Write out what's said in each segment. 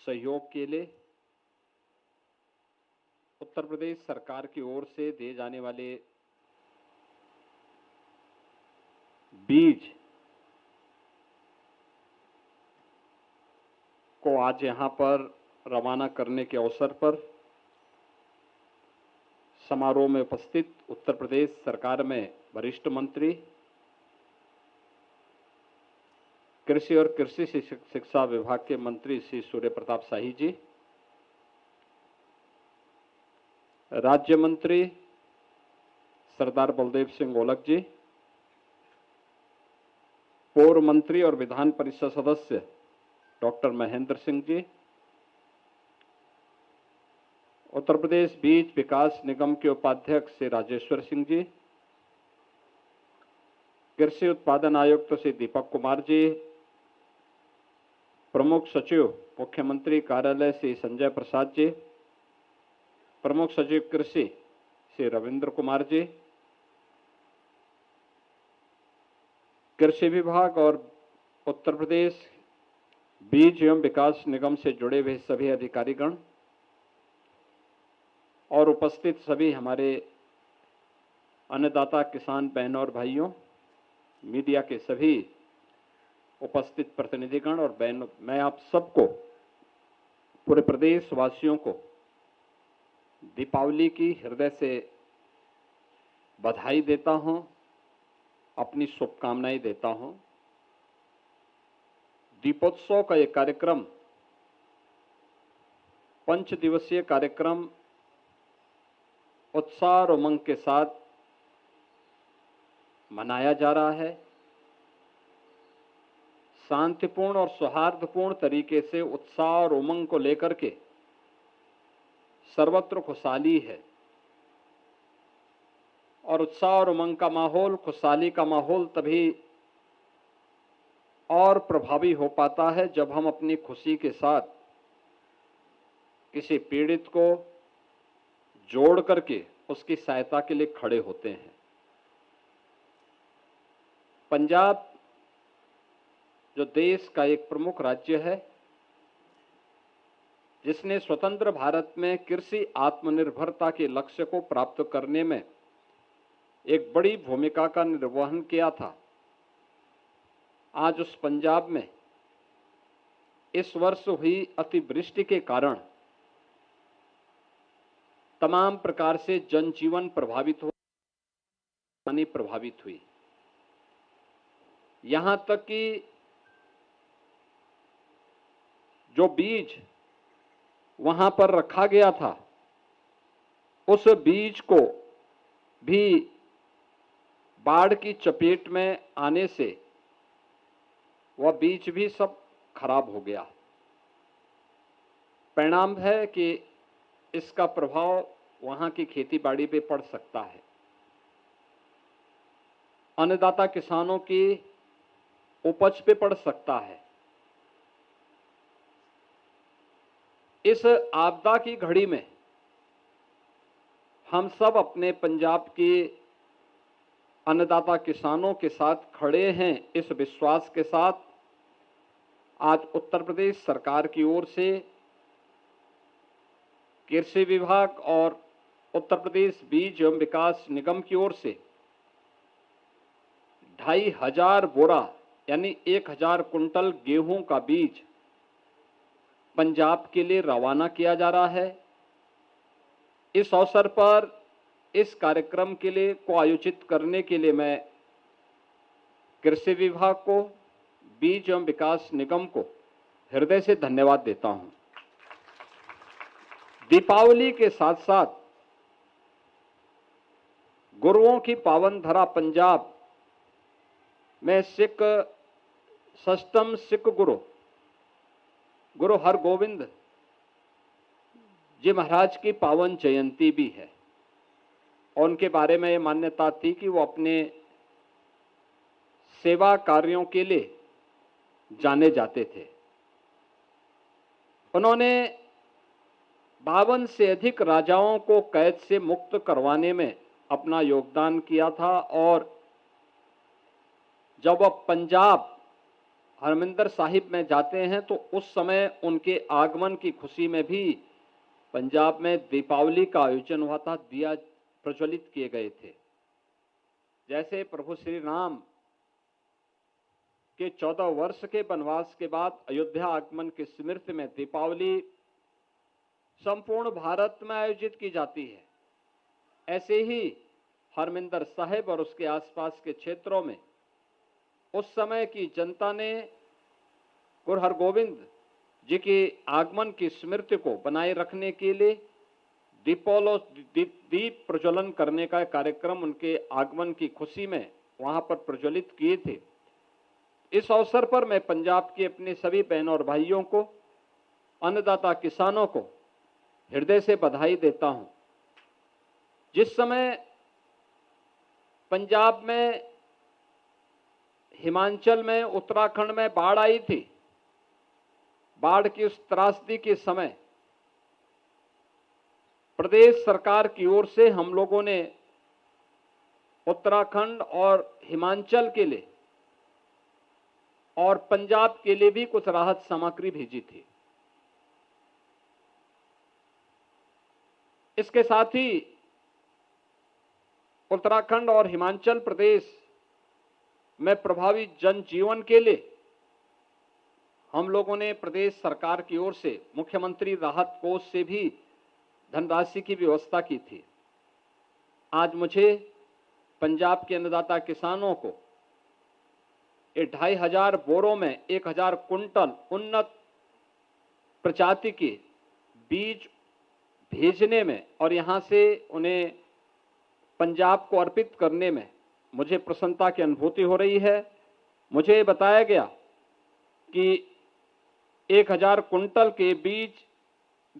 सहयोग के लिए उत्तर प्रदेश सरकार की ओर से दिए जाने वाले बीज को आज यहां पर रवाना करने के अवसर पर समारोह में उपस्थित उत्तर प्रदेश सरकार में वरिष्ठ मंत्री, कृषि और कृषि शिक्षा विभाग के मंत्री श्री सूर्य प्रताप शाही जी, राज्य मंत्री सरदार बलदेव सिंह ओलख जी, पूर्व मंत्री और विधान परिषद सदस्य डॉक्टर महेंद्र सिंह जी, उत्तर प्रदेश बीज विकास निगम के उपाध्यक्ष श्री राजेश्वर सिंह जी, कृषि उत्पादन आयुक्त श्री दीपक कुमार जी, प्रमुख सचिव मुख्यमंत्री कार्यालय श्री संजय प्रसाद जी, प्रमुख सचिव कृषि श्री रविंद्र कुमार जी, कृषि विभाग और उत्तर प्रदेश बीज एवं विकास निगम से जुड़े हुए सभी अधिकारीगण और उपस्थित सभी हमारे अन्नदाता किसान बहनों और भाइयों, मीडिया के सभी उपस्थित प्रतिनिधिगण और बहनों, मैं आप सबको, पूरे प्रदेश वासियों को दीपावली की हृदय से बधाई देता हूं, अपनी शुभकामनाएं देता हूं। दीपोत्सव का यह कार्यक्रम 5 दिवसीय कार्यक्रम उत्साह और उमंग के साथ मनाया जा रहा है। शांतिपूर्ण और सौहार्दपूर्ण तरीके से उत्साह और उमंग को लेकर के सर्वत्र खुशहाली है और उत्साह और उमंग का माहौल, खुशहाली का माहौल तभी और प्रभावी हो पाता है जब हम अपनी खुशी के साथ किसी पीड़ित को जोड़ करके उसकी सहायता के लिए खड़े होते हैं। पंजाब जो देश का एक प्रमुख राज्य है, जिसने स्वतंत्र भारत में कृषि आत्मनिर्भरता के लक्ष्य को प्राप्त करने में एक बड़ी भूमिका का निर्वहन किया था, आज उस पंजाब में इस वर्ष हुई अतिवृष्टि के कारण तमाम प्रकार से जनजीवन प्रभावित हो, हानि प्रभावित हुई। यहां तक कि जो बीज वहां पर रखा गया था, उस बीज को भी बाढ़ की चपेट में आने से वह बीज भी सब खराब हो गया। परिणाम है कि इसका प्रभाव वहां की खेती बाड़ी पे पड़ सकता है। अन्नदाता किसानों की उपज पे पड़ सकता है। इस आपदा की घड़ी में हम सब अपने पंजाब के अन्नदाता किसानों के साथ खड़े हैं। इस विश्वास के साथ आज उत्तर प्रदेश सरकार की ओर से कृषि विभाग और उत्तर प्रदेश बीज एवं विकास निगम की ओर से 2500 बोरा यानी 1000 कुंटल गेहूं का बीज पंजाब के लिए रवाना किया जा रहा है। इस अवसर पर इस कार्यक्रम के लिए को आयोजित करने के लिए मैं कृषि विभाग को, बीज एवं विकास निगम को हृदय से धन्यवाद देता हूं। दीपावली के साथ साथ गुरुओं की पावन धरा पंजाब में सिख षष्ठम सिख गुरु हरगोविंद जी महाराज की पावन जयंती भी है और उनके बारे में ये मान्यता थी कि वो अपने सेवा कार्यों के लिए जाने जाते थे। उन्होंने 52 से अधिक राजाओं को कैद से मुक्त करवाने में अपना योगदान किया था और जब वह पंजाब हरमिंदर साहिब में जाते हैं तो उस समय उनके आगमन की खुशी में भी पंजाब में दीपावली का आयोजन हुआ था, दिया प्रज्वलित किए गए थे। जैसे प्रभु श्री राम के 14 वर्ष के वनवास के बाद अयोध्या आगमन की स्मृति में दीपावली संपूर्ण भारत में आयोजित की जाती है, ऐसे ही हरमिंदर साहिब और उसके आसपास के क्षेत्रों में उस समय की जनता ने गुरु हरगोविंद जी के आगमन की स्मृति को बनाए रखने के लिए दीप प्रज्वलन करने का कार्यक्रम उनके आगमन की खुशी में वहां पर प्रज्वलित किए थे। इस अवसर पर मैं पंजाब के अपने सभी बहनों और भाइयों को, अन्नदाता किसानों को हृदय से बधाई देता हूं। जिस समय पंजाब में, हिमाचल में, उत्तराखंड में बाढ़ आई थी, बाढ़ की उस त्रासदी के समय प्रदेश सरकार की ओर से हम लोगों ने उत्तराखंड और हिमाचल के लिए और पंजाब के लिए भी कुछ राहत सामग्री भेजी थी। इसके साथ ही उत्तराखंड और हिमाचल प्रदेश में प्रभावित जनजीवन के लिए हम लोगों ने प्रदेश सरकार की ओर से मुख्यमंत्री राहत कोष से भी धनराशि की व्यवस्था की थी। आज मुझे पंजाब के अन्नदाता किसानों को 2500 बोरों में 1000 कुंटल उन्नत प्रजाति के बीज भेजने में और यहां से उन्हें पंजाब को अर्पित करने में मुझे प्रसन्नता की अनुभूति हो रही है। मुझे बताया गया कि 1000 कुंटल के बीज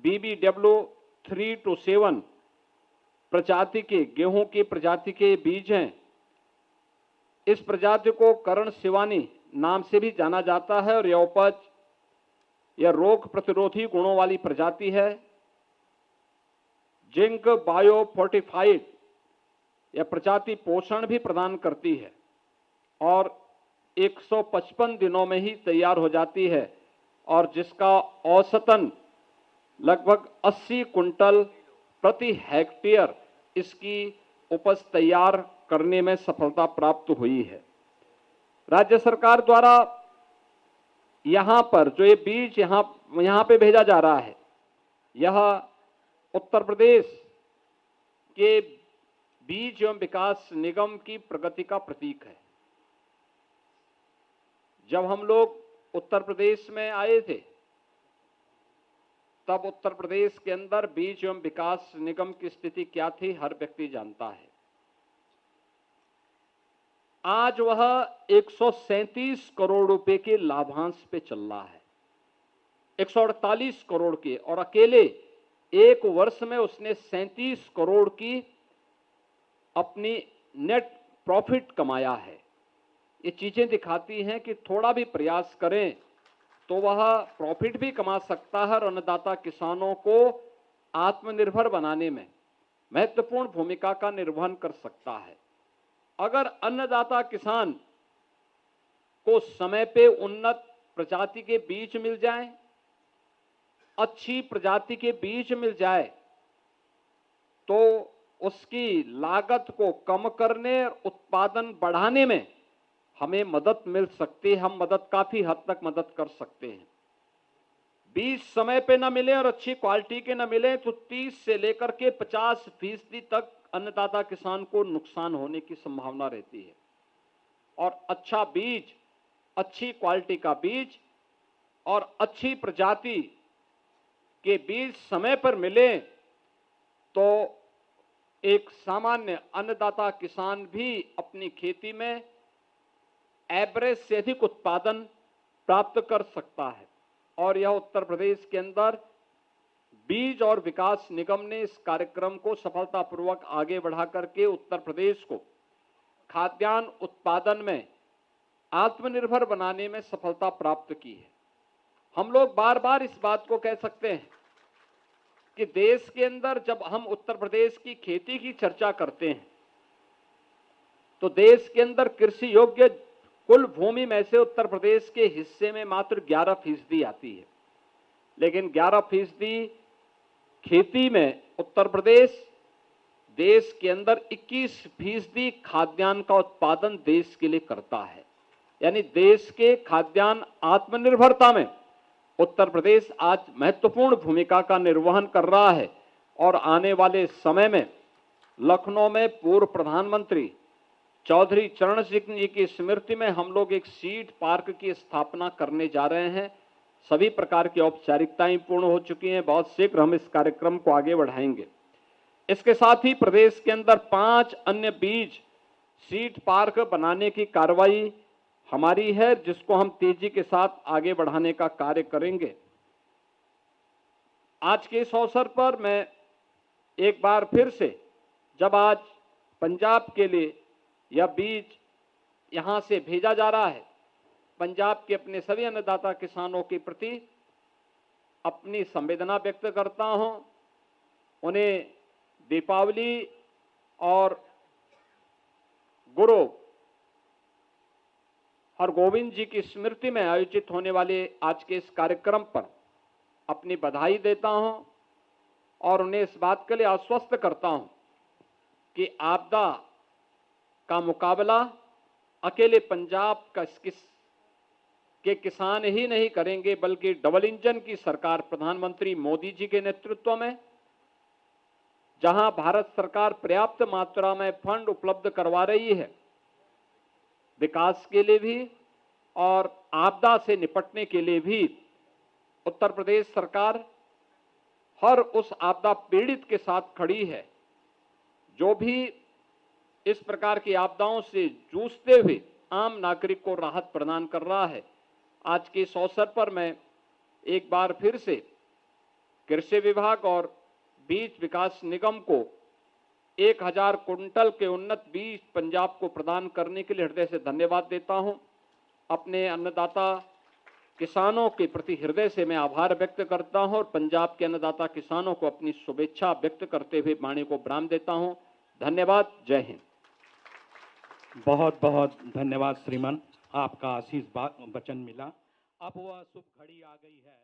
BBW 327 प्रजाति के गेहूं की प्रजाति के बीज हैं। इस प्रजाति को करण शिवानी नाम से भी जाना जाता है और यह उपज, यह रोग प्रतिरोधी गुणों वाली प्रजाति है। जिंक बायो फोर्टिफाइड यह प्रजाति पोषण भी प्रदान करती है और 155 दिनों में ही तैयार हो जाती है और जिसका औसतन लगभग 80 कुंटल प्रति हेक्टेयर इसकी उपज तैयार करने में सफलता प्राप्त हुई है। राज्य सरकार द्वारा यहां पर जो ये बीज यहां पे भेजा जा रहा है, यह उत्तर प्रदेश के बीज एवं विकास निगम की प्रगति का प्रतीक है। जब हम लोग उत्तर प्रदेश में आए थे तब उत्तर प्रदेश के अंदर बीज एवं विकास निगम की स्थिति क्या थी हर व्यक्ति जानता है। आज वह 137 करोड़ रुपए के लाभांश पे चल रहा है, 148 करोड़ के, और अकेले एक वर्ष में उसने 37 करोड़ की अपनी नेट प्रॉफिट कमाया है। ये चीजें दिखाती हैं कि थोड़ा भी प्रयास करें तो वह प्रॉफिट भी कमा सकता है और अन्नदाता किसानों को आत्मनिर्भर बनाने में महत्वपूर्ण भूमिका का निर्वहन कर सकता है। अगर अन्नदाता किसान को समय पे उन्नत प्रजाति के बीज मिल जाए, अच्छी प्रजाति के बीज मिल जाए, तो उसकी लागत को कम करने और उत्पादन बढ़ाने में हमें मदद मिल सकती है। हम काफी हद तक मदद कर सकते हैं। बीज समय पे न मिले और अच्छी क्वालिटी के न मिले तो 30 से लेकर के 50% तक अन्नदाता किसान को नुकसान होने की संभावना रहती है। और अच्छा बीज, अच्छी क्वालिटी का बीज और अच्छी प्रजाति के बीज समय पर मिले तो एक सामान्य अन्नदाता किसान भी अपनी खेती में एवरेज से अधिक उत्पादन प्राप्त कर सकता है। और यह उत्तर प्रदेश के अंदर बीज और विकास निगम ने इस कार्यक्रम को सफलतापूर्वक आगे बढ़ा करके उत्तर प्रदेश को खाद्यान्न उत्पादन में आत्मनिर्भर बनाने में सफलता प्राप्त की है। हम लोग बार बार इस बात को कह सकते हैं कि देश के अंदर जब हम उत्तर प्रदेश की खेती की चर्चा करते हैं तो देश के अंदर कृषि योग्य कुल भूमि में से उत्तर प्रदेश के हिस्से में मात्र 11% आती है, लेकिन 11% खेती में उत्तर प्रदेश देश के अंदर 21% खाद्यान्न का उत्पादन देश के लिए करता है। यानी देश के खाद्यान्न आत्मनिर्भरता में उत्तर प्रदेश आज महत्वपूर्ण भूमिका का निर्वहन कर रहा है और आने वाले समय में लखनऊ में पूर्व प्रधानमंत्री चौधरी चरण सिंह जी की स्मृति में हम लोग एक सीड पार्क की स्थापना करने जा रहे हैं। सभी प्रकार की औपचारिकताएं पूर्ण हो चुकी हैं, बहुत शीघ्र हम इस कार्यक्रम को आगे बढ़ाएंगे। इसके साथ ही प्रदेश के अंदर 5 अन्य बीज सीड पार्क बनाने की कार्रवाई हमारी है, जिसको हम तेजी के साथ आगे बढ़ाने का कार्य करेंगे। आज के इस अवसर पर मैं एक बार फिर से, जब आज पंजाब के लिए यह बीज यहां से भेजा जा रहा है, पंजाब के अपने सभी अन्नदाता किसानों के प्रति अपनी संवेदना व्यक्त करता हूं। उन्हें दीपावली और गुरु हरगोविंद जी की स्मृति में आयोजित होने वाले आज के इस कार्यक्रम पर अपनी बधाई देता हूं और उन्हें इस बात के लिए आश्वस्त करता हूं कि आपदा का मुकाबला अकेले पंजाब के किसान ही नहीं करेंगे, बल्कि डबल इंजन की सरकार प्रधानमंत्री मोदी जी के नेतृत्व में, जहां भारत सरकार पर्याप्त मात्रा में फंड उपलब्ध करवा रही है विकास के लिए भी और आपदा से निपटने के लिए भी, उत्तर प्रदेश सरकार हर उस आपदा पीड़ित के साथ खड़ी है जो भी इस प्रकार की आपदाओं से जूझते हुए आम नागरिक को राहत प्रदान कर रहा है। आज के इस अवसर पर मैं एक बार फिर से कृषि विभाग और बीज विकास निगम को 1000 कुंटल के उन्नत बीज पंजाब को प्रदान करने के लिए हृदय से धन्यवाद देता हूं। अपने अन्नदाता किसानों के प्रति हृदय से मैं आभार व्यक्त करता हूं और पंजाब के अन्नदाता किसानों को अपनी शुभेच्छा व्यक्त करते हुए वाणी को विराम देता हूं। धन्यवाद। जय हिंद। बहुत बहुत धन्यवाद श्रीमान, आपका आशीष वचन मिला। अब वह शुभ घड़ी आ गई है।